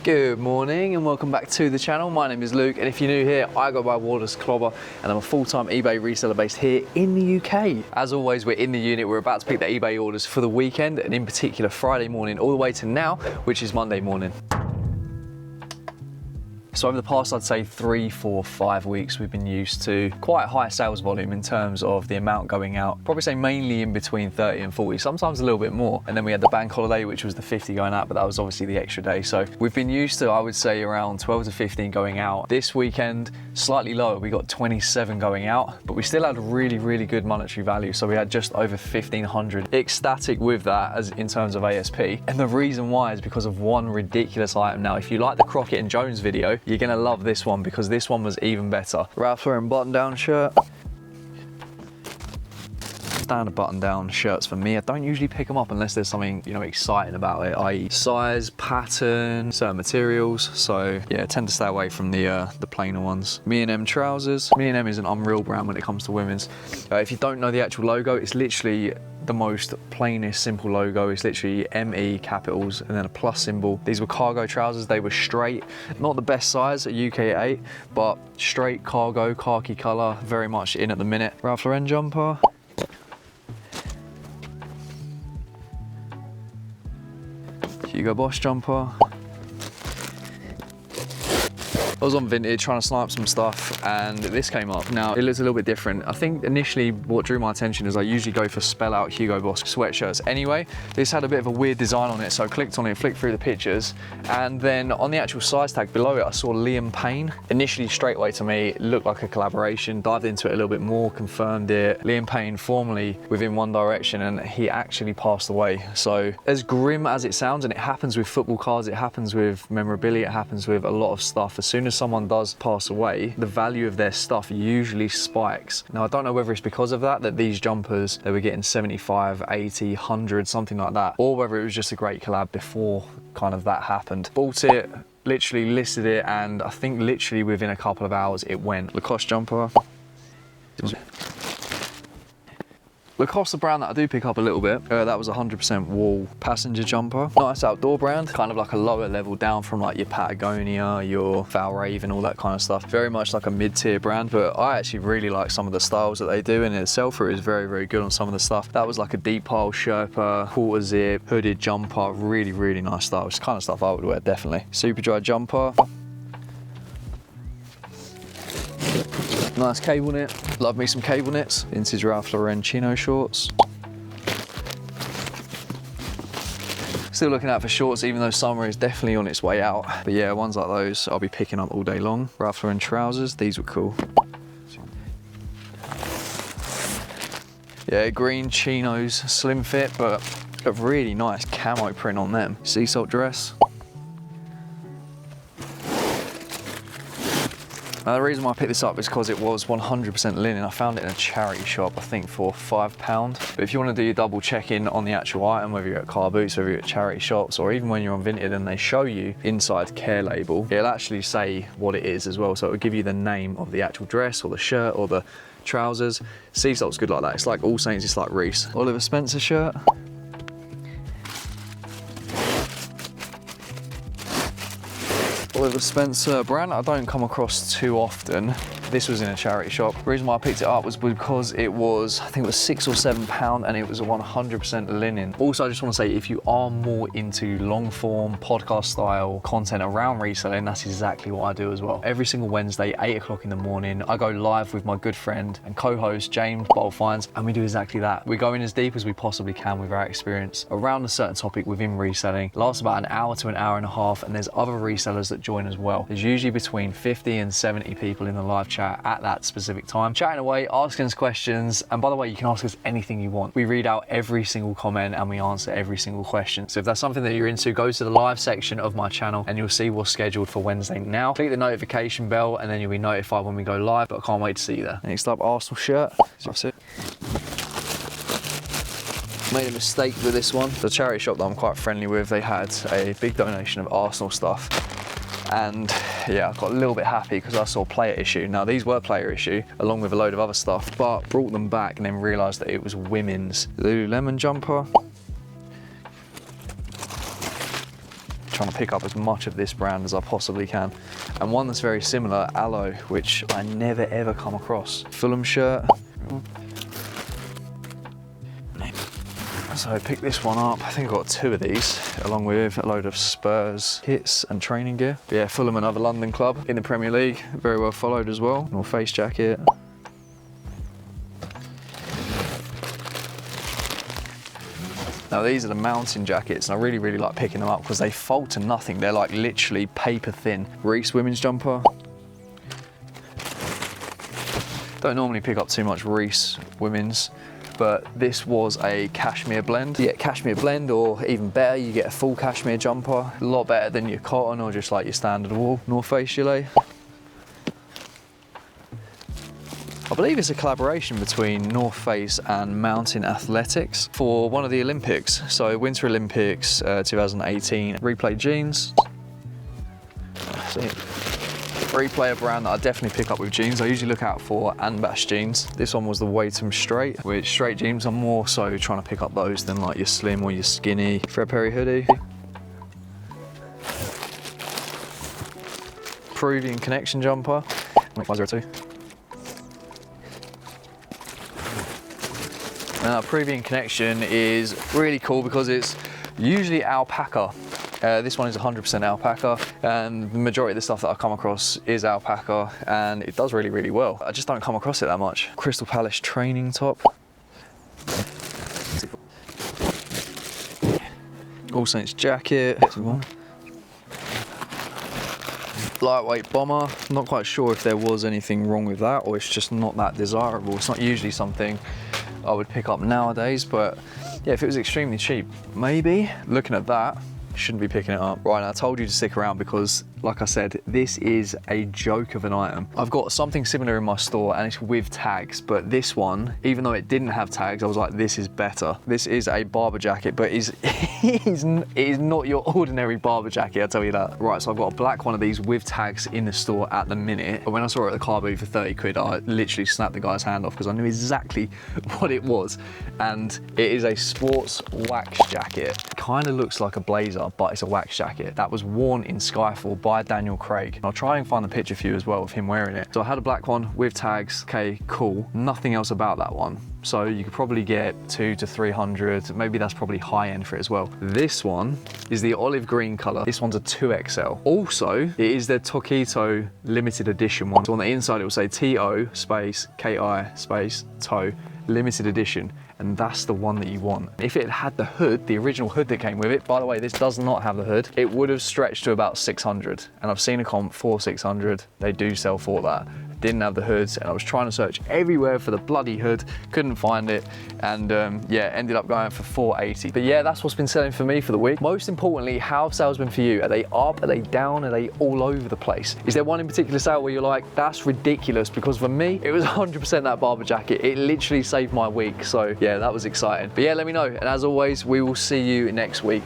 Good morning and welcome back to the channel. My name is Luke, and if you're new here, I go by Waters Clobber and I'm a full-time eBay reseller based here in the UK. As always, we're in the unit. We're about to pick the eBay orders for the weekend, and in particular Friday morning all the way to now, which is Monday morning. So over the past, I'd say 3, 4, 5 weeks, we've been used to quite high sales volume in terms of the amount going out. Probably say mainly in between 30 and 40, sometimes a little bit more. And then we had the bank holiday, which was the 50 going out, but that was obviously the extra day. So we've been used to, I would say, around 12 to 15 going out. This weekend, slightly lower, we got 27 going out, but we still had really, really good monetary value. So we had just over 1,500. Ecstatic with that as in terms of ASP. And the reason why is because of one ridiculous item. Now, if you like the Crockett and Jones video, you're gonna love this one because this one was even better. Ralph's wearing button-down shirt. Standard button-down shirts for me. I don't usually pick them up unless there's something, you know, exciting about it, i.e. size, pattern, certain materials. So yeah, I tend to stay away from the plainer ones. M trousers. M is an unreal brand when it comes to women's. If you don't know the actual logo, it's literally the most plainest, simple logo. It's literally ME capitals and then a plus symbol. These were cargo trousers. They were straight, not the best size, a UK 8, but straight cargo, khaki color, very much in at the minute. Ralph Lauren jumper. Hugo Boss jumper. I was on Vinted trying to snipe some stuff and this came up. Now, it looks a little bit different. I think initially what drew my attention is I usually go for spell out Hugo Boss sweatshirts. Anyway, this had a bit of a weird design on it, so I clicked on it, flicked through the pictures, and then on the actual size tag below it, I saw Liam Payne. Initially, straight away to me, it looked like a collaboration. Dived into it a little bit more, confirmed it. Liam Payne, formerly within One Direction, and he actually passed away. So as grim as it sounds, and it happens with football cards, it happens with memorabilia, it happens with a lot of stuff. As soon as someone does pass away, the value of their stuff usually spikes. Now, I don't know whether it's because of that these jumpers, they were getting 75, 80, 100, something like that, or whether it was just a great collab before kind of that happened. Bought it, literally listed it, and I think literally within a couple of hours it went. Lacoste jumper. Lacoste, the brand that I do pick up a little bit, that was 100% wool passenger jumper. Nice outdoor brand, kind of like a lower level down from like your Patagonia, your Valrave, all that kind of stuff. Very much like a mid-tier brand, but I actually really like some of the styles that they do, and the sell-through is very, very good on some of the stuff. That was like a deep pile Sherpa, quarter zip, hooded jumper, really, really nice style. It's the kind of stuff I would wear, definitely. Super dry jumper. Nice cable knit. Love me some cable knits. Vintage Ralph Lauren chino shorts. Still looking out for shorts, even though summer is definitely on its way out. But yeah, ones like those I'll be picking up all day long. Ralph Lauren trousers, these were cool. Yeah, green chinos, slim fit, but a really nice camo print on them. Sea salt dress. Now, the reason why I picked this up is because it was 100% linen. I found it in a charity shop, I think for £5. But if you want to do your double check-in on the actual item, whether you're at car boots, whether you're at charity shops, or even when you're on Vinted and they show you inside care label, it'll actually say what it is as well. So it'll give you the name of the actual dress or the shirt or the trousers. Sea salt's good like that. It's like All Saints, it's like Reese. Oliver Spencer shirt. Oliver Spencer brand I don't come across too often. This was in a charity shop. The reason why I picked it up was because it was, I think it was £6 or £7, and it was 100% linen. Also, I just want to say, if you are more into long form podcast style content around reselling, that's exactly what I do as well. Every single Wednesday, 8 o'clock in the morning, I go live with my good friend and co-host James Bolfines, and we do exactly that. We go in as deep as we possibly can with our experience around a certain topic within reselling. It lasts about an hour to an hour and a half, and there's other resellers that join as well. There's usually between 50 and 70 people in the live chat at that specific time, chatting away, asking us questions. And by the way, you can ask us anything you want. We read out every single comment and we answer every single question. So if that's something that you're into, go to the live section of my channel and you'll see what's scheduled for Wednesday now. Click the notification bell and then you'll be notified when we go live, but I can't wait to see you there. Next up, Arsenal shirt. That's it. Made a mistake with this one. The charity shop that I'm quite friendly with, they had a big donation of Arsenal stuff. And yeah, I got a little bit happy because I saw player issue. Now, these were player issue along with a load of other stuff, but brought them back and then realized that it was women's. Lululemon jumper. trying to pick up as much of this brand as I possibly can. And one that's very similar, Aloe, which I never ever come across. Fulham shirt. So I picked this one up. I think I got 2 of these, along with a load of Spurs kits and training gear. But yeah, Fulham, another London club in the Premier League, very well followed as well. North Face jacket. Now these are the mountain jackets, and I really, really like picking them up because they fold to nothing. They're like literally paper thin. Reese women's jumper. Don't normally pick up too much Reese women's, but this was a cashmere blend. You get cashmere blend, or even better, you get a full cashmere jumper. A lot better than your cotton or just like your standard wool. North Face gilet. I believe it's a collaboration between North Face and Mountain Athletics for one of the Olympics. So Winter Olympics 2018, replay jeans. Replay a brand that I definitely pick up with jeans. I usually look out for Anbash jeans. This one was the Waitem Straight, which straight jeans I'm more so trying to pick up those than like your slim or your skinny. Fred Perry hoodie. Peruvian Connection jumper. 502. Peruvian Connection is really cool because it's usually alpaca. This one is 100% alpaca, and the majority of the stuff that I come across is alpaca, and it does really, really well. I just don't come across it that much. Crystal Palace training top. All Saints jacket. Lightweight bomber. Not quite sure if there was anything wrong with that, or it's just not that desirable. It's not usually something I would pick up nowadays, but yeah, if it was extremely cheap, maybe. Looking at that, shouldn't be picking it up. Right, and I told you to stick around because, like I said, this is a joke of an item. I've got something similar in my store and it's with tags, but this one, even though it didn't have tags, I was like, this is better. This is a barber jacket, but it is not your ordinary barber jacket, I'll tell you that. Right, so I've got a black one of these with tags in the store at the minute, but when I saw it at the car booth for 30 quid, I literally snapped the guy's hand off because I knew exactly what it was. And it is a sports wax jacket. Kind of looks like a blazer, but it's a wax jacket that was worn in Skyfall by Daniel Craig. I'll try and find the picture for you as well of him wearing it. So I had a black one with tags. Okay, cool. Nothing else about that one. So you could probably get 200 to 300. Maybe that's probably high end for it as well. This one is the olive green color. This one's a 2XL. Also, it is the Toquito limited edition one. So on the inside, it will say TO space KI space toe limited edition. And that's the one that you want. If it had the hood, the original hood that came with it, by the way, this does not have the hood, it would have stretched to about 600. And I've seen a comp for 600. They do sell for that. Didn't have the hoods, and I was trying to search everywhere for the bloody hood, couldn't find it, and yeah, ended up going for 480. But yeah, that's what's been selling for me for the week. Most importantly, how have sales been for you? Are they up? Are they down? Are they all over the place? Is there one in particular sale where you're like, that's ridiculous? Because for me, it was 100% that barber jacket. It literally saved my week. So yeah, that was exciting. But yeah, let me know. And as always, we will see you next week.